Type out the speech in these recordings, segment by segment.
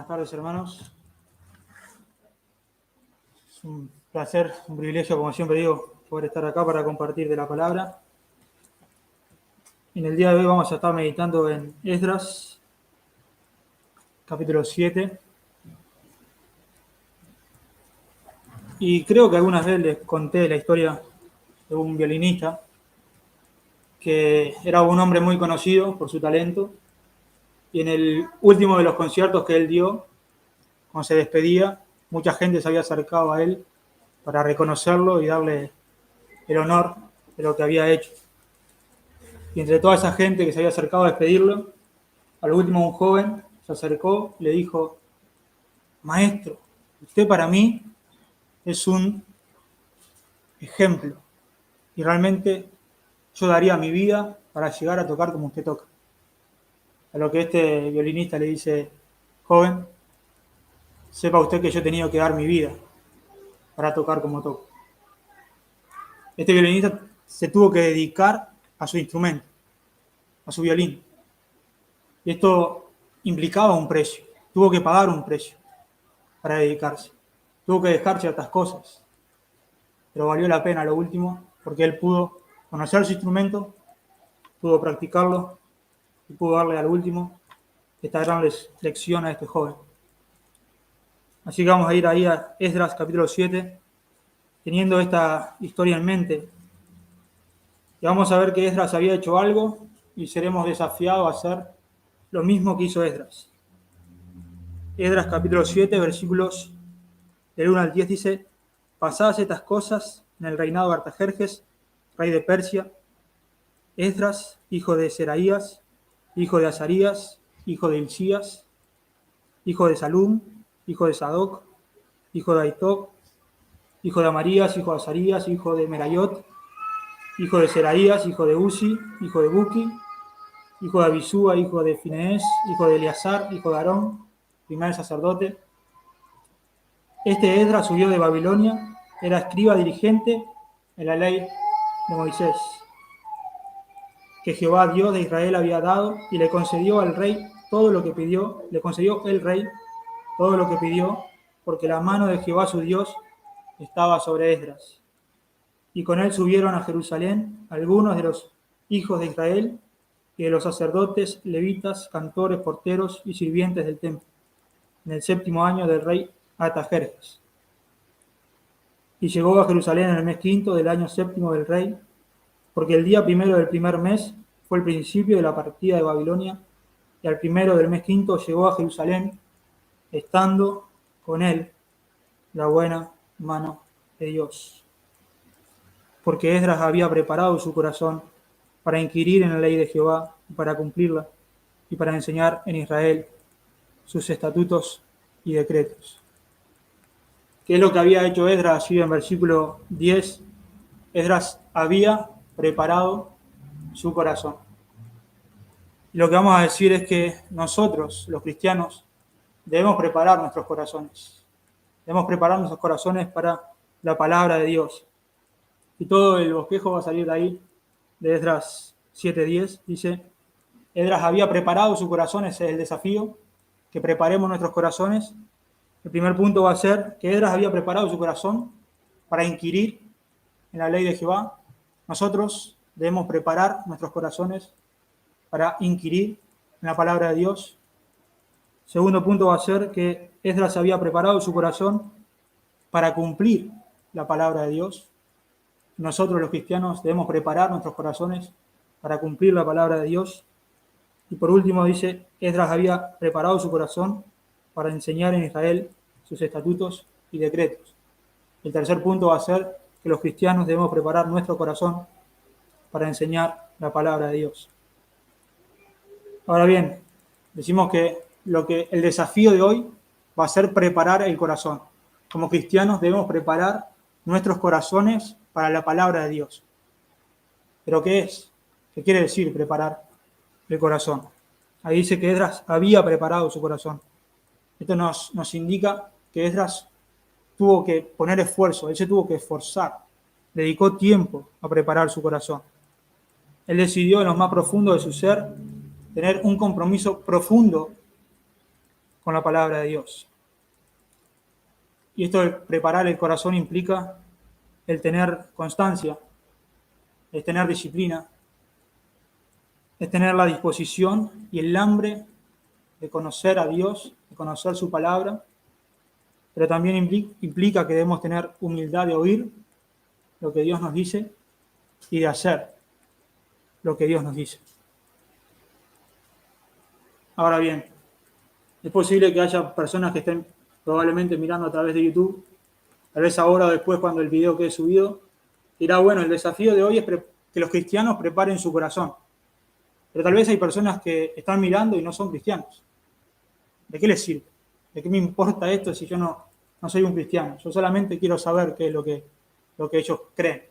Buenas tardes, hermanos. Es un placer, un privilegio, como siempre digo, poder estar acá para compartir de la palabra. En el día de hoy vamos a estar meditando en Esdras, capítulo 7. Y creo que algunas veces les conté la historia de un violinista que era un hombre muy conocido por su talento. Y en el último de los conciertos que él dio, cuando se despedía, mucha gente se había acercado a él para reconocerlo y darle el honor de lo que había hecho. Y entre toda esa gente que se había acercado a despedirlo, al último un joven se acercó y le dijo: maestro, usted para mí es un ejemplo y realmente yo daría mi vida para llegar a tocar como usted toca. A lo que este violinista le dice: joven, sepa usted que yo he tenido que dar mi vida para tocar como toco. Este violinista se tuvo que dedicar a su instrumento, a su violín. Y esto implicaba un precio, tuvo que pagar un precio para dedicarse. Tuvo que dejar ciertas cosas, pero valió la pena lo último, porque él pudo conocer su instrumento, pudo practicarlo y pudo darle al último esta gran lección a este joven. Así que vamos a ir ahí a Esdras capítulo 7, teniendo esta historia en mente. Y vamos a ver que Esdras había hecho algo y seremos desafiados a hacer lo mismo que hizo Esdras. Esdras capítulo 7, versículos del 1 al 10 dice: pasadas estas cosas en el reinado de Artajerjes, rey de Persia, Esdras, hijo de Seraías, hijo de Azarías, hijo de Hilcías, hijo de Salum, hijo de Sadoc, hijo de Aitoc, hijo de Amarías, hijo de Azarías, hijo de Merayot, hijo de Seraías, hijo de Uzi, hijo de Buki, hijo de Abisúa, hijo de Fineés, hijo de Eleazar, hijo de Aarón, primer sacerdote. Este Esdras subió de Babilonia, era escriba dirigente en la ley de Moisés, que Jehová Dios de Israel había dado, y le concedió al rey todo lo que pidió, le concedió el rey todo lo que pidió, porque la mano de Jehová su Dios estaba sobre Esdras. Y con él subieron a Jerusalén algunos de los hijos de Israel y de los sacerdotes, levitas, cantores, porteros y sirvientes del templo, en el 7º año del rey Artajerjes. Y llegó a Jerusalén en el mes 5 del año 7 del rey, porque el día 1 del primer mes fue el principio de la partida de Babilonia, y al 1 del mes 5 llegó a Jerusalén, estando con él la buena mano de Dios. Porque Esdras había preparado su corazón para inquirir en la ley de Jehová y para cumplirla, y para enseñar en Israel sus estatutos y decretos. ¿Qué es lo que había hecho Esdras? Allí en versículo 10, Esdras había preparado su corazón. Y lo que vamos a decir es que nosotros, los cristianos, debemos preparar nuestros corazones. Debemos preparar nuestros corazones para la palabra de Dios. Y todo el bosquejo va a salir de ahí, de Esdras 7:10. Dice: Esdras había preparado su corazón, ese es el desafío, que preparemos nuestros corazones. El primer punto va a ser que Esdras había preparado su corazón para inquirir en la ley de Jehová. Nosotros debemos preparar nuestros corazones para inquirir en la palabra de Dios. Segundo punto va a ser que Esdras había preparado su corazón para cumplir la palabra de Dios. Nosotros los cristianos debemos preparar nuestros corazones para cumplir la palabra de Dios. Y por último dice: Esdras había preparado su corazón para enseñar en Israel sus estatutos y decretos. El tercer punto va a ser que los cristianos debemos preparar nuestro corazón para enseñar la palabra de Dios. Ahora bien, decimos que el desafío de hoy va a ser preparar el corazón. Como cristianos debemos preparar nuestros corazones para la palabra de Dios. ¿Pero qué es? ¿Qué quiere decir preparar el corazón? Ahí dice que Esdras había preparado su corazón. Esto nos indica que Esdras tuvo que poner esfuerzo, él se tuvo que esforzar, dedicó tiempo a preparar su corazón. Él decidió en lo más profundo de su ser tener un compromiso profundo con la palabra de Dios. Y esto de preparar el corazón implica el tener constancia, el tener disciplina, es tener la disposición y el hambre de conocer a Dios, de conocer su palabra, pero también implica que debemos tener humildad de oír lo que Dios nos dice y de hacer lo que Dios nos dice. Ahora bien, es posible que haya personas que estén probablemente mirando a través de YouTube, tal vez ahora o después cuando el video quede subido, dirá, bueno, el desafío de hoy es que los cristianos preparen su corazón. Pero tal vez hay personas que están mirando y no son cristianos. ¿De qué les sirve? ¿De qué me importa esto si yo no soy un cristiano? Yo solamente quiero saber qué es lo que ellos creen.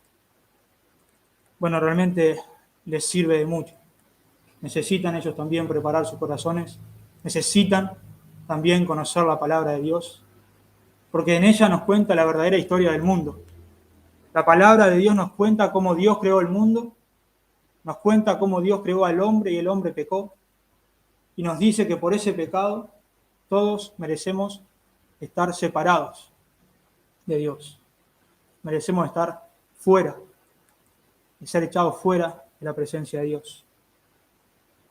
Bueno, realmente les sirve de mucho. Necesitan ellos también preparar sus corazones. Necesitan también conocer la palabra de Dios. Porque en ella nos cuenta la verdadera historia del mundo. La palabra de Dios nos cuenta cómo Dios creó el mundo. Nos cuenta cómo Dios creó al hombre y el hombre pecó. Y nos dice que por ese pecado todos merecemos estar separados de Dios. Merecemos estar fuera, y ser echados fuera de la presencia de Dios.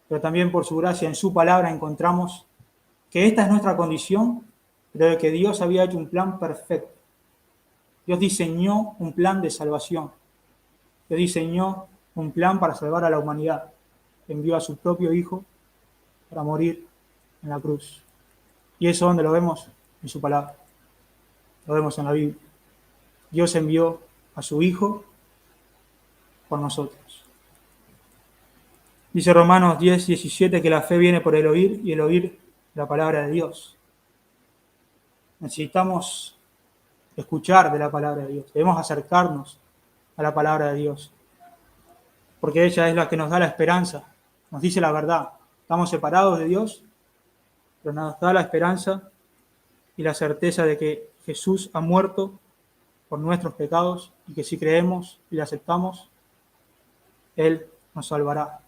Pero también por su gracia en su palabra encontramos que esta es nuestra condición, pero de que Dios había hecho un plan perfecto. Dios diseñó un plan de salvación. Dios diseñó un plan para salvar a la humanidad. Envió a su propio Hijo para morir en la cruz. Y eso donde lo vemos en su palabra. Lo vemos en la Biblia. Dios envió a su Hijo por nosotros. Dice Romanos 10:17 que la fe viene por el oír y el oír la palabra de Dios. Necesitamos escuchar de la palabra de Dios. Debemos acercarnos a la palabra de Dios. Porque ella es la que nos da la esperanza, nos dice la verdad. Estamos separados de Dios, pero nos da la esperanza y la certeza de que Jesús ha muerto por nuestros pecados y que si creemos y le aceptamos, Él nos salvará.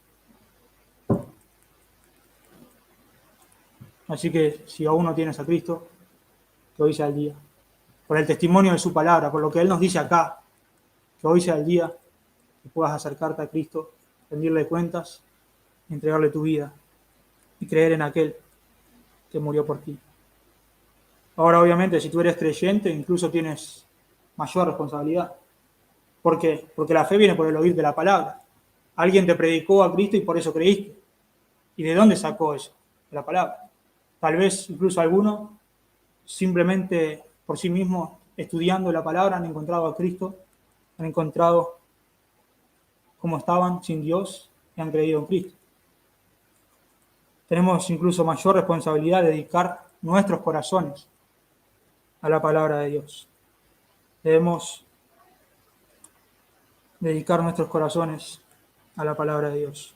Así que si aún no tienes a Cristo, que hoy sea el día. Por el testimonio de su palabra, por lo que Él nos dice acá, que hoy sea el día que puedas acercarte a Cristo, rendirle cuentas, entregarle tu vida y creer en aquel que murió por ti. Ahora, obviamente, si tú eres creyente, incluso tienes mayor responsabilidad. ¿Por qué? Porque la fe viene por el oír de la palabra. Alguien te predicó a Cristo y por eso creíste. ¿Y de dónde sacó eso? De la palabra. Tal vez incluso algunos, simplemente por sí mismos, estudiando la palabra, han encontrado a Cristo, han encontrado cómo estaban sin Dios y han creído en Cristo. Tenemos incluso mayor responsabilidad de dedicar nuestros corazones a la palabra de Dios. Debemos dedicar nuestros corazones a la palabra de Dios.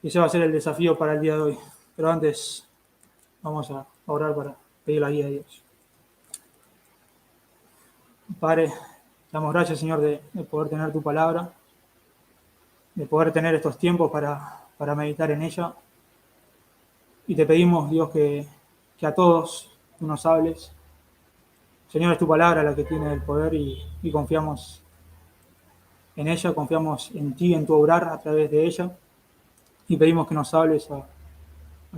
Y ese va a ser el desafío para el día de hoy. Pero antes vamos a orar para pedir la guía de Dios. Padre, damos gracias, Señor, de poder tener tu palabra, de poder tener estos tiempos para meditar en ella. Y te pedimos, Dios, que a todos tú nos hables. Señor, es tu palabra la que tiene el poder y confiamos en ella, confiamos en ti, en tu obrar a través de ella. Y pedimos que nos hables a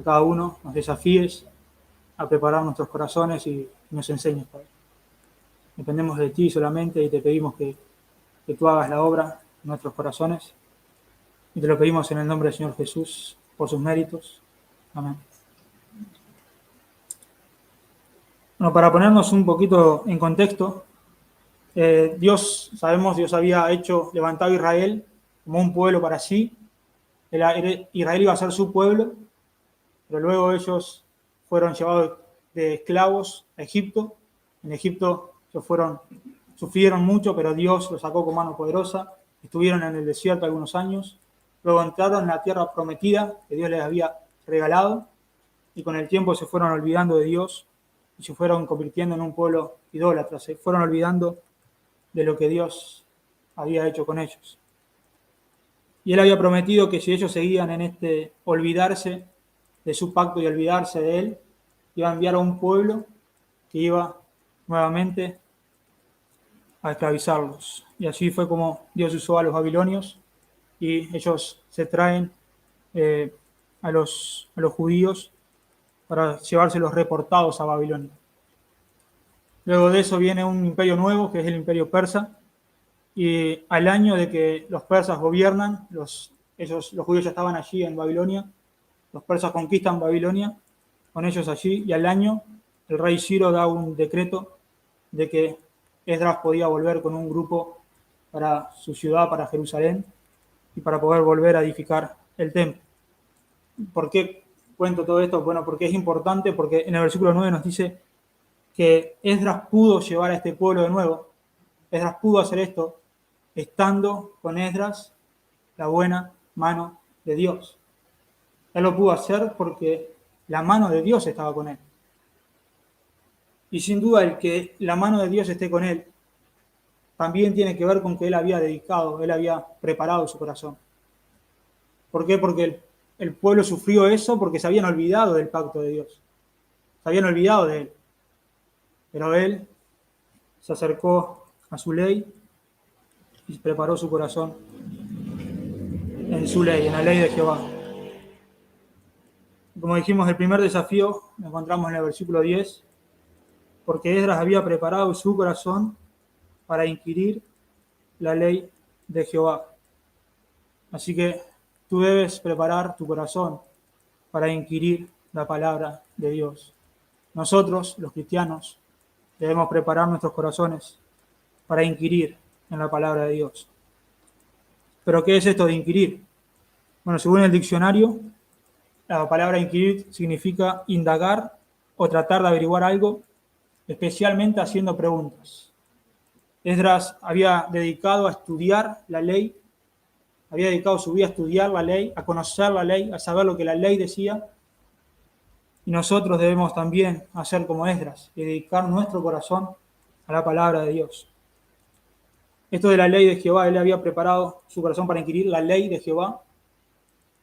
cada uno, nos desafíes a preparar nuestros corazones y nos enseñes, Padre. Dependemos de ti solamente y te pedimos que tú hagas la obra en nuestros corazones. Y te lo pedimos en el nombre del Señor Jesús, por sus méritos. Amén. Bueno, para ponernos un poquito en contexto, Dios había levantado a Israel como un pueblo para sí. Israel iba a ser su pueblo, pero luego ellos fueron llevados de esclavos a Egipto. En Egipto sufrieron mucho, pero Dios los sacó con mano poderosa. Estuvieron en el desierto algunos años. Luego entraron en la tierra prometida que Dios les había regalado. Y con el tiempo se fueron olvidando de Dios y se fueron convirtiendo en un pueblo idólatra. Se fueron olvidando de lo que Dios había hecho con ellos. Y Él había prometido que si ellos seguían en este olvidarse de su pacto y olvidarse de él, iba a enviar a un pueblo que iba nuevamente a esclavizarlos. Y así fue como Dios usó a los babilonios y ellos se traen a los judíos para llevárselos reportados a Babilonia. Luego de eso viene un imperio nuevo, que es el imperio persa, y al año de que los persas gobiernan, los judíos ya estaban allí en Babilonia, los persas conquistan Babilonia con ellos allí, y al año el rey Ciro da un decreto de que Esdras podía volver con un grupo para su ciudad, para Jerusalén, y para poder volver a edificar el templo. ¿Por qué cuento todo esto? Bueno, porque es importante, porque en el versículo 9 nos dice que Esdras pudo llevar a este pueblo de nuevo. Esdras pudo hacer esto estando con Esdras la buena mano de Dios. Él lo pudo hacer porque la mano de Dios estaba con él. Y sin duda el que la mano de Dios esté con él también tiene que ver con que él había dedicado, él había preparado su corazón. ¿Por qué? Porque el pueblo sufrió eso porque se habían olvidado del pacto de Dios. Se habían olvidado de él. Pero él se acercó a su ley y preparó su corazón en su ley, en la ley de Jehová. Como dijimos, el primer desafío lo encontramos en el versículo 10, porque Esdras había preparado su corazón para inquirir la ley de Jehová. Así que tú debes preparar tu corazón para inquirir la palabra de Dios. Nosotros, los cristianos, debemos preparar nuestros corazones para inquirir en la palabra de Dios. ¿Pero qué es esto de inquirir? Bueno, según el diccionario, la palabra inquirir significa indagar o tratar de averiguar algo, especialmente haciendo preguntas. Esdras había dedicado a estudiar la ley, había dedicado su vida a estudiar la ley, a conocer la ley, a saber lo que la ley decía. Y nosotros debemos también hacer como Esdras y dedicar nuestro corazón a la palabra de Dios. Esto de la ley de Jehová, él había preparado su corazón para inquirir la ley de Jehová,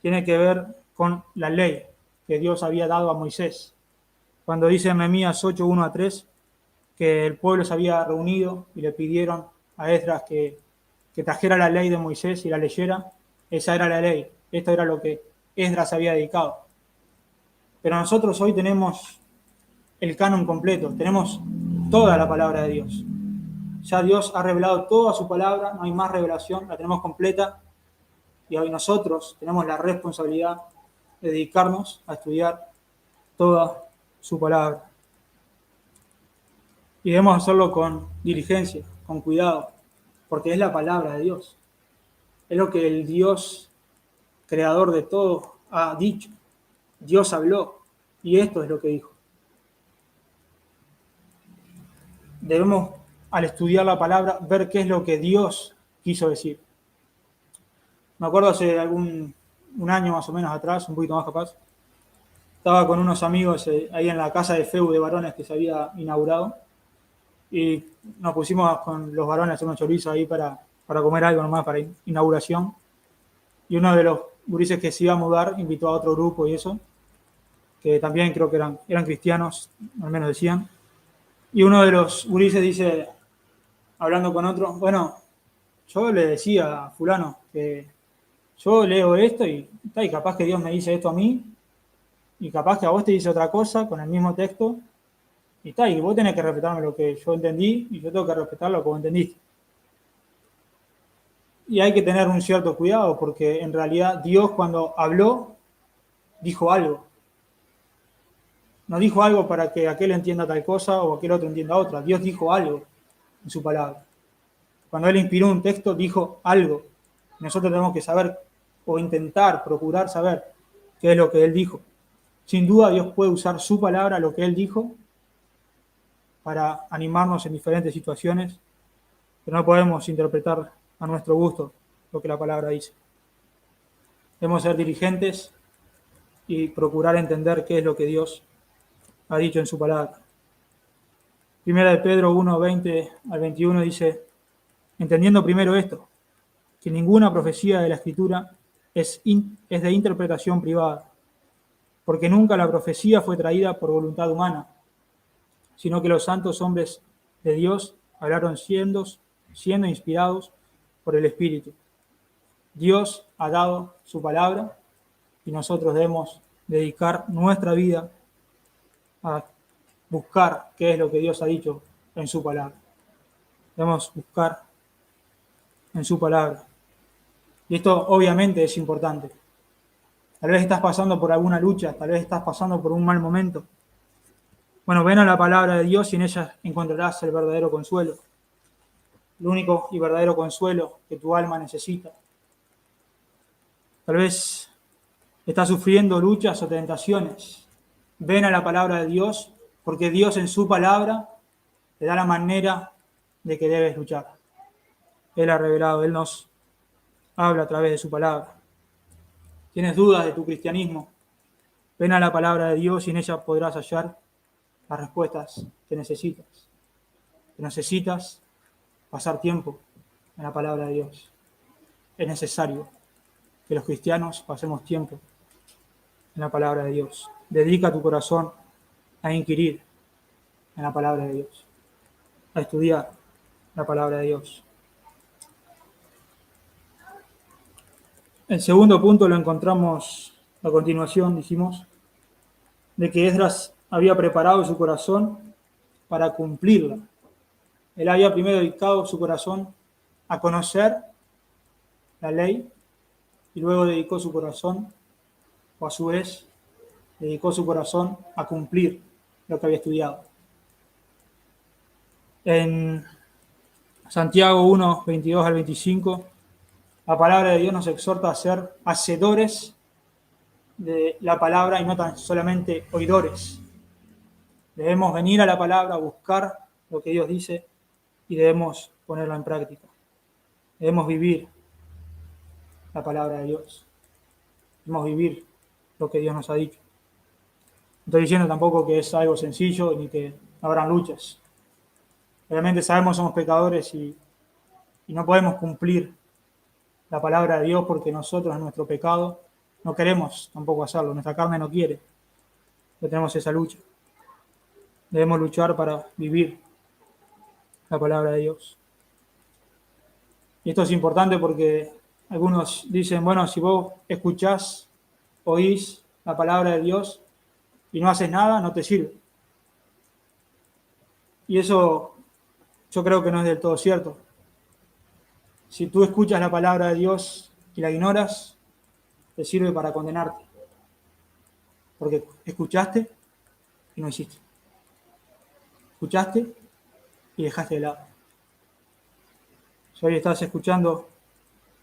tiene que ver con la ley que Dios había dado a Moisés. Cuando dice en Nehemías 8, 1-3, que el pueblo se había reunido y le pidieron a Esdras que trajera la ley de Moisés y la leyera, esa era la ley, esto era lo que Esdras había dedicado. Pero nosotros hoy tenemos el canon completo, tenemos toda la palabra de Dios. Ya Dios ha revelado toda su palabra, no hay más revelación, la tenemos completa, y hoy nosotros tenemos la responsabilidad de dedicarnos a estudiar toda su palabra. Y debemos hacerlo con diligencia, con cuidado, porque es la palabra de Dios. Es lo que el Dios creador de todo ha dicho. Dios habló y esto es lo que dijo. Debemos, al estudiar la palabra, ver qué es lo que Dios quiso decir. Me acuerdo hace un año más o menos atrás, un poquito más capaz, estaba con unos amigos ahí en la casa de FEU de varones que se había inaugurado y nos pusimos con los varones a hacer unos chorizos ahí para comer algo nomás para inauguración. Y uno de los gurises que se iba a mudar invitó a otro grupo y eso, que también creo que eran cristianos, al menos decían. Y uno de los gurises dice, hablando con otro, bueno, yo le decía a fulano que yo leo esto y capaz que Dios me dice esto a mí y capaz que a vos te dice otra cosa con el mismo texto y vos tenés que respetarme lo que yo entendí y yo tengo que respetar lo que vos entendiste. Y hay que tener un cierto cuidado porque en realidad Dios cuando habló dijo algo. No dijo algo para que aquel entienda tal cosa o aquel otro entienda otra. Dios dijo algo en su palabra. Cuando Él inspiró un texto, dijo algo. Nosotros tenemos que saber o intentar, procurar saber qué es lo que Él dijo. Sin duda Dios puede usar su palabra, lo que Él dijo, para animarnos en diferentes situaciones, pero no podemos interpretar a nuestro gusto lo que la palabra dice. Debemos ser diligentes y procurar entender qué es lo que Dios ha dicho en su palabra. Primera de Pedro 1, 20-21 dice, entendiendo primero esto, que ninguna profecía de la Escritura es de interpretación privada, porque nunca la profecía fue traída por voluntad humana, sino que los santos hombres de Dios hablaron siendo inspirados por el Espíritu. Dios ha dado su palabra y nosotros debemos dedicar nuestra vida a buscar qué es lo que Dios ha dicho en su palabra. Debemos buscar en su palabra. Y esto obviamente es importante. Tal vez estás pasando por alguna lucha, tal vez estás pasando por un mal momento. Bueno, ven a la palabra de Dios y en ella encontrarás el verdadero consuelo. El único y verdadero consuelo que tu alma necesita. Tal vez estás sufriendo luchas o tentaciones. Ven a la palabra de Dios, porque Dios en su palabra te da la manera de que debes luchar. Él ha revelado, Él nos habla a través de su palabra. ¿Tienes dudas de tu cristianismo? Ven a la palabra de Dios y en ella podrás hallar las respuestas que necesitas. Que necesitas pasar tiempo en la palabra de Dios. Es necesario que los cristianos pasemos tiempo en la palabra de Dios. Dedica tu corazón a inquirir en la palabra de Dios, a estudiar la palabra de Dios. El segundo punto lo encontramos a continuación, dijimos, de que Esdras había preparado su corazón para cumplirla. Él había primero dedicado su corazón a conocer la ley y luego dedicó su corazón, o a su vez, dedicó su corazón a cumplir lo que había estudiado. En Santiago 1, 22 al 25, la palabra de Dios nos exhorta a ser hacedores de la palabra y no tan solamente oidores. Debemos venir a la palabra, buscar lo que Dios dice y debemos ponerlo en práctica. Debemos vivir la palabra de Dios. Debemos vivir lo que Dios nos ha dicho. No estoy diciendo tampoco que es algo sencillo ni que no habrán luchas. Obviamente sabemos que somos pecadores y no podemos cumplir la palabra de Dios porque nosotros en nuestro pecado no queremos tampoco hacerlo. Nuestra carne no quiere. Pero tenemos esa lucha. Debemos luchar para vivir la palabra de Dios. Y esto es importante porque algunos dicen, bueno, si vos escuchás, oís la palabra de Dios y no haces nada, no te sirve. Y eso yo creo que no es del todo cierto. Si tú escuchas la palabra de Dios y la ignoras, te sirve para condenarte. Porque escuchaste y no hiciste. Escuchaste y dejaste de lado. Si hoy estás escuchando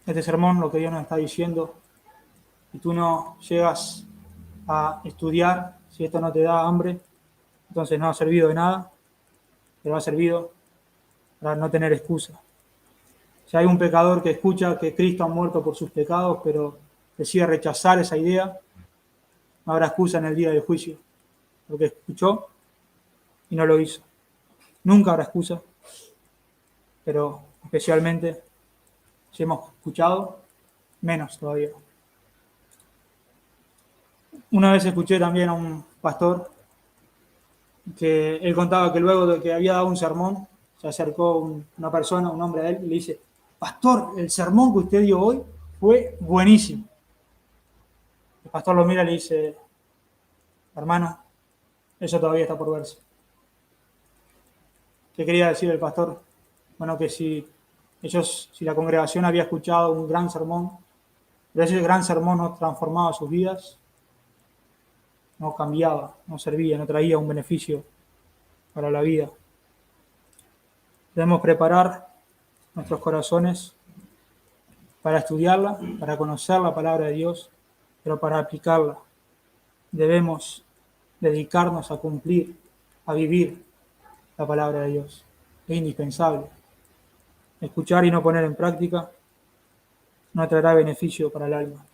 este sermón, lo que Dios nos está diciendo, y tú no llegas a estudiar, si esto no te da hambre, entonces no ha servido de nada, pero ha servido para no tener excusa. Si hay un pecador que escucha que Cristo ha muerto por sus pecados, pero decide rechazar esa idea, no habrá excusa en el día del juicio, porque escuchó y no lo hizo. Nunca habrá excusa, pero especialmente si hemos escuchado, menos todavía. Una vez escuché también a un pastor que él contaba que luego de que había dado un sermón, se acercó una persona, un hombre a él, y le dice, pastor, el sermón que usted dio hoy fue buenísimo. El pastor lo mira y le dice, hermano, eso todavía está por verse. ¿Qué quería decir el pastor? Bueno, que si la congregación había escuchado un gran sermón, pero ese gran sermón no transformaba sus vidas, no cambiaba, no servía, no traía un beneficio para la vida. Debemos preparar nuestros corazones para estudiarla, para conocer la palabra de Dios, pero para aplicarla. Debemos dedicarnos a cumplir, a vivir la palabra de Dios. Es indispensable. Escuchar y no poner en práctica no traerá beneficio para el alma.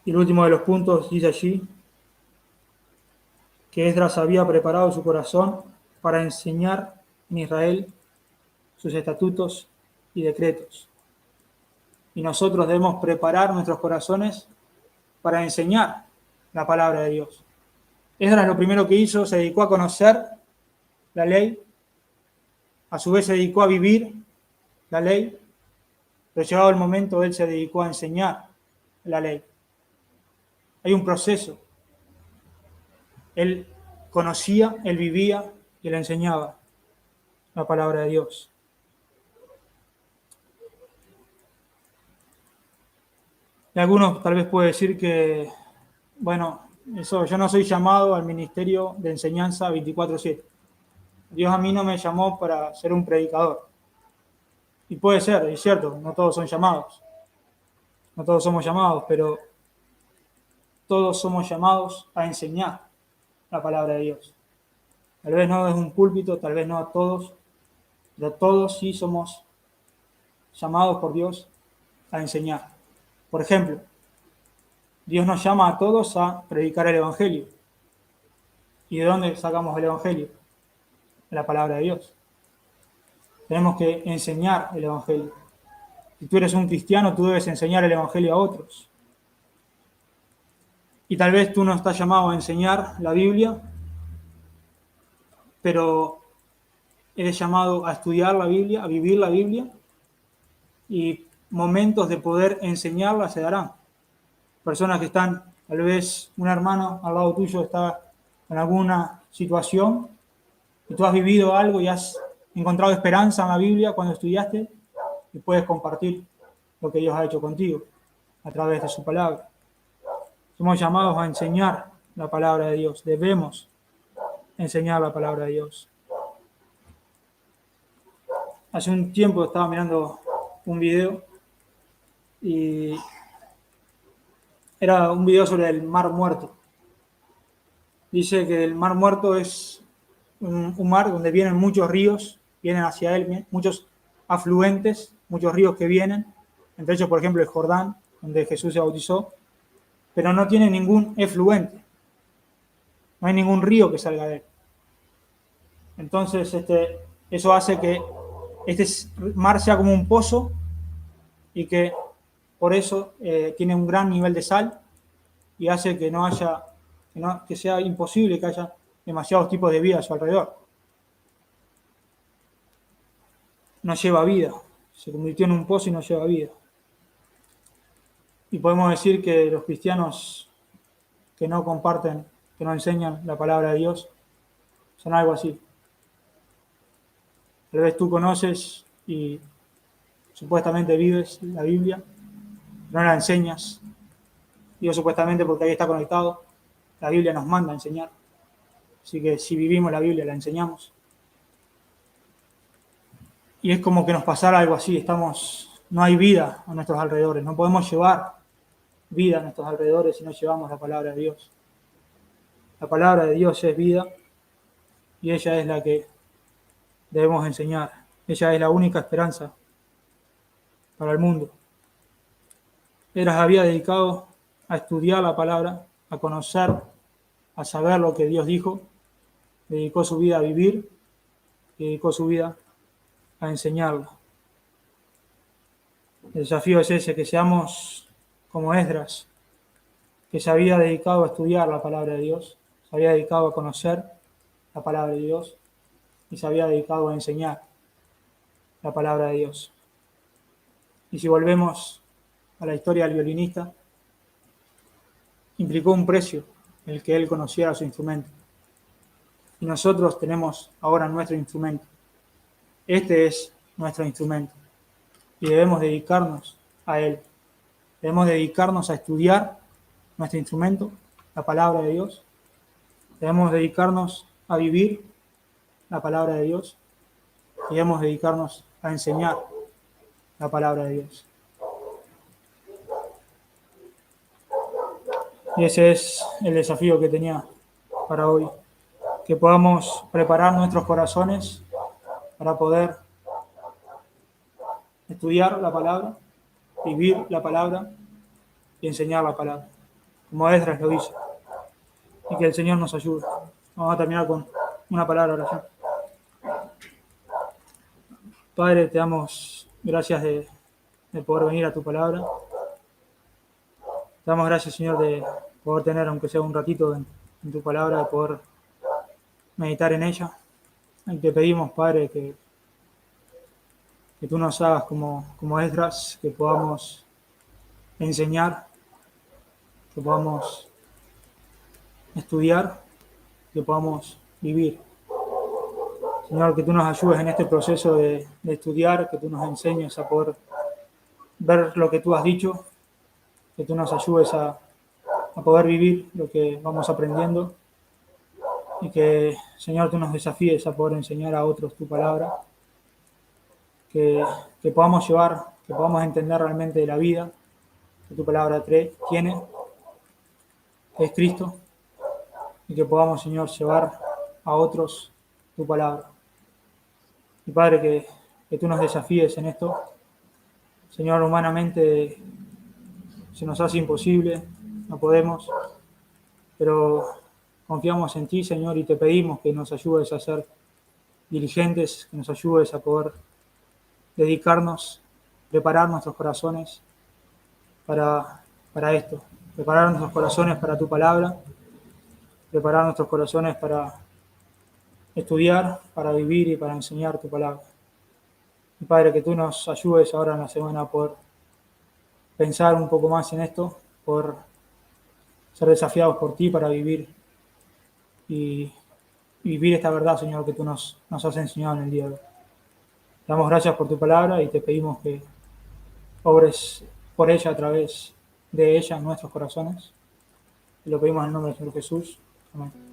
Y el último de los puntos dice allí que Esdras había preparado su corazón para enseñar en Israel sus estatutos y decretos. Y nosotros debemos preparar nuestros corazones para enseñar la palabra de Dios. Esdras lo primero que hizo, se dedicó a conocer la ley, a su vez se dedicó a vivir la ley, pero llegado el momento él se dedicó a enseñar la ley. Hay un proceso. Él conocía, él vivía y él enseñaba la palabra de Dios. Y algunos tal vez pueden decir que, bueno, eso, yo no soy llamado al ministerio de enseñanza 24/7. Dios a mí no me llamó para ser un predicador. Y puede ser, es cierto, no todos son llamados. No todos somos llamados, pero todos somos llamados a enseñar la palabra de Dios. Tal vez no desde un púlpito, tal vez no a todos, pero todos sí somos llamados por Dios a enseñar. Por ejemplo, Dios nos llama a todos a predicar el Evangelio. ¿Y de dónde sacamos el Evangelio? De la palabra de Dios. Tenemos que enseñar el Evangelio. Si tú eres un cristiano, tú debes enseñar el Evangelio a otros. Y tal vez tú no estás llamado a enseñar la Biblia, pero eres llamado a estudiar la Biblia, a vivir la Biblia, y momentos de poder enseñarla se darán. Personas que están, tal vez un hermano al lado tuyo está en alguna situación y tú has vivido algo y has encontrado esperanza en la Biblia cuando estudiaste y puedes compartir lo que Dios ha hecho contigo a través de su palabra. Somos llamados a enseñar la palabra de Dios. Debemos enseñar la palabra de Dios. Hace un tiempo estaba mirando un video y era un video sobre el Mar Muerto. Dice que el Mar Muerto es un mar donde vienen muchos ríos, vienen hacia él, muchos afluentes, muchos ríos que vienen, entre ellos, por ejemplo, el Jordán, donde Jesús se bautizó, pero no tiene ningún efluente, no hay ningún río que salga de él. Entonces, eso hace que este mar sea como un pozo y que por eso tiene un gran nivel de sal y hace que no haya, que sea imposible que haya demasiados tipos de vida a su alrededor. No lleva vida, se convirtió en un pozo y no lleva vida. Y podemos decir que los cristianos que no comparten, que no enseñan la palabra de Dios, son algo así. Tal vez tú conoces y supuestamente vives la Biblia, no la enseñas. Digo supuestamente porque ahí está conectado. La Biblia nos manda a enseñar. Así que si vivimos la Biblia, la enseñamos. Y es como que nos pasara algo así. No hay vida a nuestros alrededores. No podemos llevar vida a nuestros alrededores si no llevamos la palabra de Dios. La palabra de Dios es vida y ella es la que debemos enseñar. Ella es la única esperanza para el mundo. Esdras había dedicado a estudiar la palabra, a conocer, a saber lo que Dios dijo. Dedicó su vida a vivir y dedicó su vida a enseñarla. El desafío es ese, que seamos como Esdras, que se había dedicado a estudiar la palabra de Dios, se había dedicado a conocer la palabra de Dios y se había dedicado a enseñar la palabra de Dios. Y si volvemos a la historia del violinista, implicó un precio el que él conociera su instrumento. Y nosotros tenemos ahora nuestro instrumento. Este es nuestro instrumento. Y debemos dedicarnos a él. Debemos dedicarnos a estudiar nuestro instrumento, la palabra de Dios. Debemos dedicarnos a vivir la palabra de Dios. Y debemos dedicarnos a enseñar la palabra de Dios. Y ese es el desafío que tenía para hoy. Que podamos preparar nuestros corazones para poder estudiar la palabra, vivir la palabra y enseñar la palabra, como Esdras lo hizo. Y que el Señor nos ayude. Vamos a terminar con una palabra de oración. Padre, te damos gracias de poder venir a tu palabra. Te damos gracias, Señor, de poder tener, aunque sea un ratito en tu palabra, de poder meditar en ella. Y te pedimos, Padre, que tú nos hagas como Esdras, que podamos enseñar, que podamos estudiar, que podamos vivir. Señor, que tú nos ayudes en este proceso de estudiar, que tú nos enseñes a poder ver lo que tú has dicho, que tú nos ayudes a poder vivir lo que vamos aprendiendo y que, Señor, tú nos desafíes a poder enseñar a otros tu palabra, que, que podamos llevar, que podamos entender realmente la vida que tu palabra tiene, que es Cristo, y que podamos, Señor, llevar a otros tu palabra. Y Padre, que tú nos desafíes en esto. Señor, humanamente se nos hace imposible, no podemos, pero confiamos en ti, Señor, y te pedimos que nos ayudes a ser diligentes, que nos ayudes a poder dedicarnos, preparar nuestros corazones para esto, preparar nuestros corazones para tu palabra, preparar nuestros corazones para estudiar, para vivir y para enseñar tu palabra. Y Padre, que tú nos ayudes ahora en la semana a poder pensar un poco más en esto, por ser desafiados por ti para vivir y vivir esta verdad, Señor, que tú nos has enseñado en el día de hoy. Te damos gracias por tu palabra y te pedimos que obres por ella a través de ella en nuestros corazones. Y lo pedimos en el nombre del Señor Jesús. Amén.